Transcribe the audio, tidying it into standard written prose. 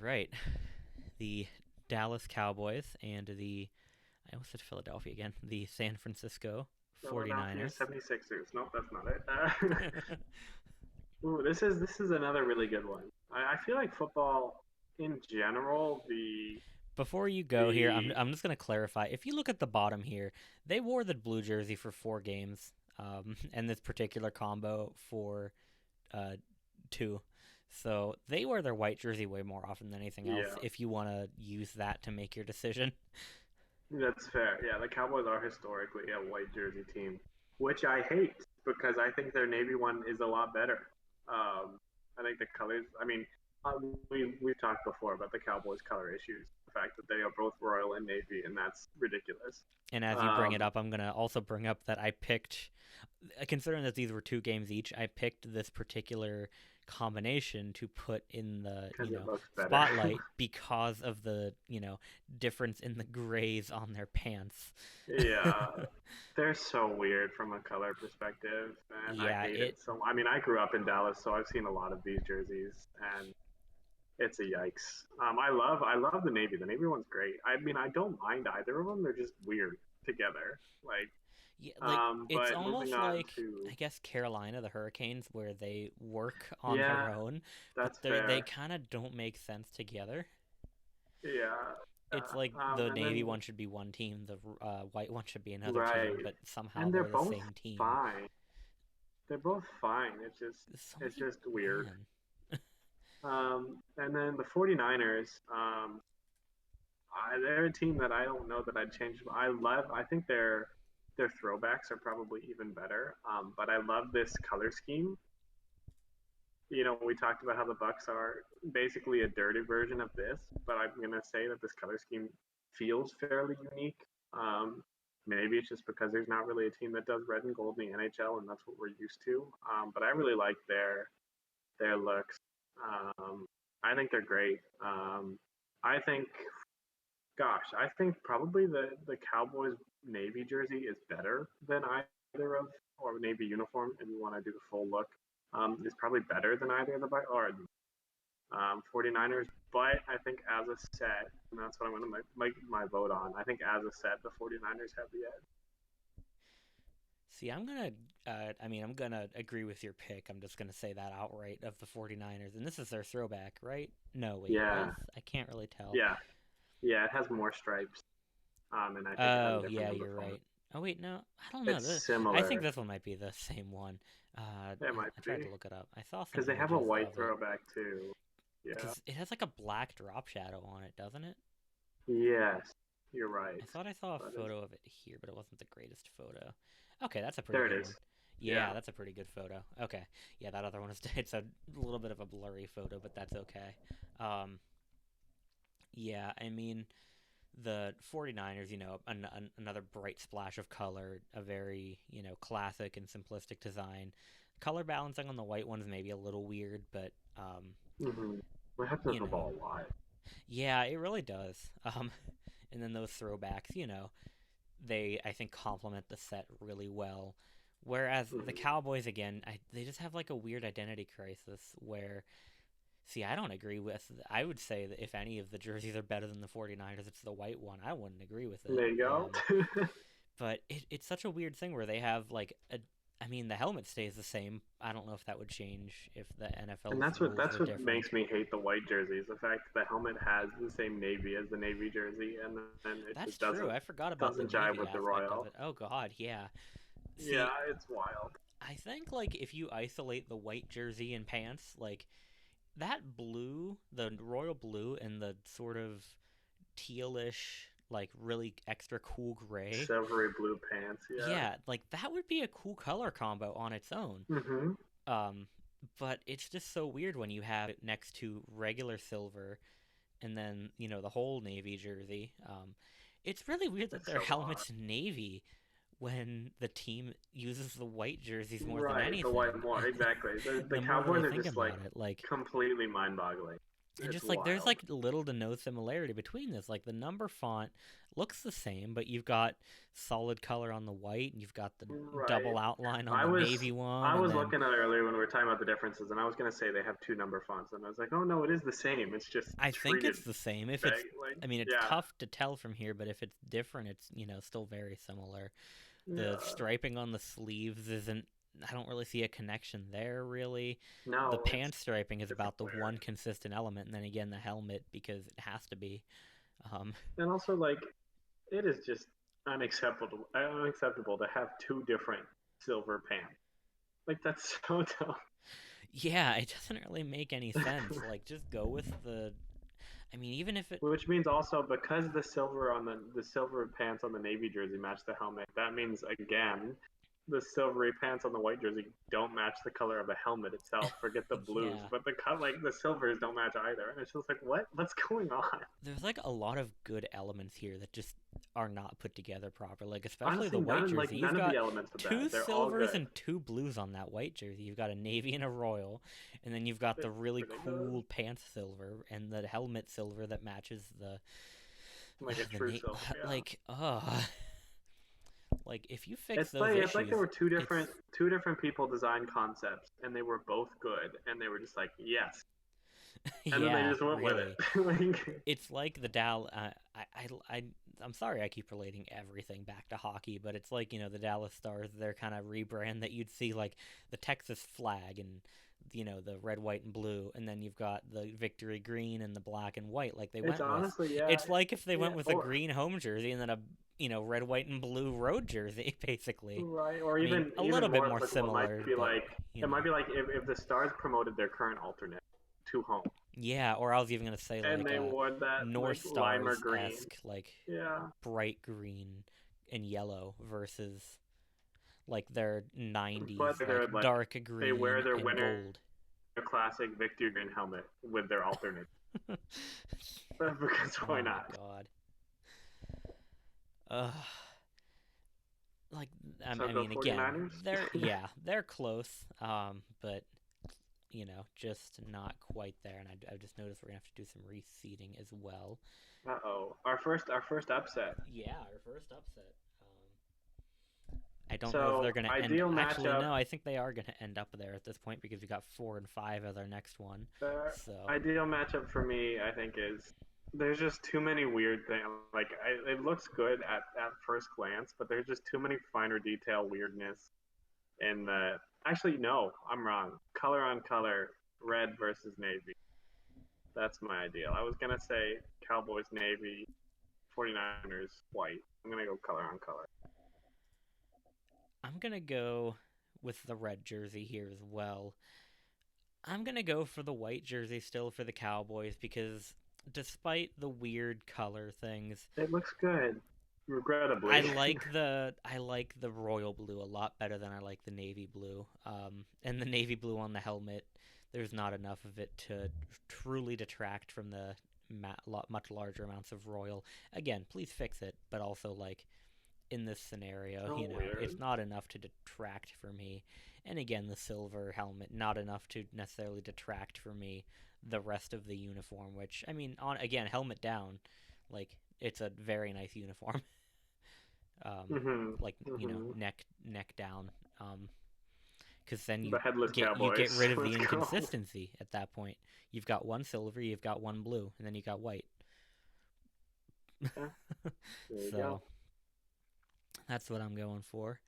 right. The Dallas Cowboys and I almost said Philadelphia again, the San Francisco Philadelphia 49ers. 76ers. Nope, that's not it. Ooh, this is another really good one. I feel like football in general, Before you go here, I'm, the I'm just going to clarify. If you look at the bottom here, they wore the blue jersey for 4 games, and this particular combo for uh, 2. So they wear their white jersey way more often than anything else yeah, if you want to use that to make your decision. that's fair. Yeah, the Cowboys are historically a white jersey team, which I hate because I think their navy one is a lot better. I think the colors. I mean, we've talked before about the Cowboys' color issues. The fact that they are both royal and navy, and that's ridiculous. And as you bring it Um, up, I'm going to also bring up that I picked, considering that these were 2 games each, I picked this particular combination to put in the, because it looks better. spotlight because of the, difference in the grays on their pants. Yeah, they're so weird from a color perspective, and I Yeah, hate it so. I mean, I grew up in Dallas, so I've seen a lot of these jerseys, and it's a yikes. I love the navy. The navy one's great. I mean, I don't mind either of them. They're just weird together. yeah, like it's But moving almost on like to I guess Carolina, the Hurricanes, where they work on yeah, their own, but that's they fair. kind of don't make sense together. Yeah, It's like the and navy then one should be one team, the white one should be another team, right, but somehow and they're they're the both same team. fine. They're both fine. So It's many just weird. man. And then the 49ers, they're a team that I don't know that I'd change. I think their throwbacks are probably even better. But I love this color scheme. We talked about how the Bucks are basically a dirty version of this, but I'm gonna say that this color scheme feels fairly unique. Maybe it's just because there's not really a team that does red and gold in the NHL, and that's what we're used to. But I really like their looks. I think they're great. I think, I think probably the Cowboys navy jersey is better than either of, or navy uniform, if you want to do the full look. Is probably better than either of the or 49ers, but I think as a set, and that's what I'm going to make my vote on. I think as a set, the 49ers have the edge. See, I'm gonna agree with your pick. I'm just gonna say that outright of the 49ers. And this is their throwback, right? No, wait, it is? Yeah, I can't really tell. yeah, yeah. It has more stripes, and I think it has a Oh, different yeah, number you're font. right. Oh, wait, no, I don't know. It's I think similar. this one might be the same one. It might I tried be to look it up. I saw some because they have a images white of it. throwback too. Yeah. Because it has like a black drop shadow on it, doesn't it? Yes, you're right. I thought I saw a That is photo of it here, but it wasn't the greatest photo. Okay, that's a pretty there. It good is. one. Yeah. Yeah, that's a pretty good photo. Okay. Yeah, that other one is it's a little bit of a blurry photo, but that's okay. Um yeah, I mean the 49ers, another bright splash of color, a very, classic and simplistic design. Color balancing on the white ones maybe a little weird, but Mm-hmm. What happens you to the know, ball live? yeah, it really does. And then those throwbacks, they I think complement the set really well. Whereas the Mm-hmm. Cowboys again, they just have like a weird identity crisis where see, I don't agree with I would say that if any of the jerseys are better than the 49ers, it's the white one. I wouldn't agree with it. There you go. But it's such a weird thing where they have like a I mean, the helmet stays the same. I don't know if that would change if the And NFL's that's what rules that's were what different. makes me hate the white jerseys. The fact that the helmet has the same navy as the navy jersey, and then it That's just true. doesn't I forgot about the doesn't jive navy with the aspect of royal. it. Oh god, yeah. Yeah, See, it's wild. I think like if you isolate the white jersey and pants, like that blue, the royal blue and the sort of tealish, like really extra cool gray. Silvery blue pants. Yeah. Yeah, like that would be a cool color combo on its own. Mm-hmm. Um, but it's just so weird when you have it next to regular silver and then, the whole navy jersey. It's really weird that It's their so odd. helmet's navy when the team uses the white jerseys more than Right, the white anything. more exactly. The The more that I Cowboys are think just like about it, like completely mind-boggling. and It's just like there's wild. like little to no similarity between this. Like the number font looks the same, but you've got solid color on the white, and you've got the Right. double outline on I the was navy one, I and was then looking at it earlier when we were talking about the differences, and I was gonna say they have two number fonts, and I was like, oh no, it is the same. It's just I think treated it's the same. If it's, bag like I mean, it's yeah, tough to tell from here, but if it's different, it's still very similar. The yeah. striping on the sleeves isn't. I don't really see a connection there, really. The No, it's pants striping is different about the wear, one consistent element, and then again the helmet because it has to be. Um, and also like it is just unacceptable to have two different silver pants. Like that's so dumb. yeah, it doesn't really make any sense. Like, just go with the. I mean, even if it. Which means also because the silver pants on the navy jersey match the helmet, that means again the silvery pants on the white jersey don't match the color of the helmet itself. Forget the blues, Yeah, but the silvers don't match either. And it's just like what's going on? there's like a lot of good elements here that just are not put together properly. Like, especially the Honestly, white jersey. You've none of the got elements are two bad. They're all silvers good. and two blues on that white jersey. You've got a navy and a royal, and then you've got the It's really ridiculous. cool pants silver and the helmet silver that matches the Like a the true silver, yeah. like like if you fix It's those like there issues, were it's two different people design concepts, and they were both good, and they were just like yes, and then they yeah, just went with really. it. like, It's like the Dal. I'm sorry, I keep relating everything back to hockey, but it's like the Dallas Stars. Their kind of rebrand that you'd see like the Texas flag and the red, white, and blue, and then you've got the victory green and the black and white, like they it's went with. honestly yeah, It's like if they yeah, went with a or green home jersey and then a red, white, and blue road jersey, basically. right, or I mean, a even little bit more more applicable similar, but you it might know. be like if the Stars promoted their current alternate to home, Yeah, or I was even gonna say and like they a wore that North like limer Stars green, esque, like yeah, bright green and yellow versus like their '90s but they're like like dark they wear green their and winter gold. classic victory green helmet with their alternate because why Oh my not? god. Ugh. Like So I go mean, again, 49ers. they're close, but just not quite there. And I've just noticed we're gonna have to do some reseeding as well. Uh-oh. Our first upset. Yeah, our first upset. I don't know if So they're going to end. ideal Actually, matchup. no, I think they are going to end up there at this point because we got 4 and 5 as our next one. The So, ideal matchup for me, I think, is there's just too many weird things. Like it looks good at first glance, but there's just too many finer detail weirdness in the. Actually, no, I'm wrong. Color on color, red versus navy. That's my ideal. I was gonna say Cowboys navy, 49ers white. I'm gonna go color on color. I'm going to go with the red jersey here as well. I'm going to go for the white jersey still for the Cowboys because despite the weird color things, It looks good, I regrettably. like the I like the royal blue a lot better than I like the navy blue. And the navy blue on the helmet, there's not enough of it to truly detract from the much larger amounts of royal. Again, please fix it, but also like in this scenario, So it's weird. not enough to detract for me. And again, the silver helmet, not enough to necessarily detract for me the rest of the uniform, which I mean, on again, helmet down, like it's a very nice uniform. Mhm. Like Mhm. neck down. Because then The headless you get Cowboys. rid of the Let's go. inconsistency at that point. You've got one silver, you've got one blue, and then you got white. Yeah, there you go. So that's what I'm going for.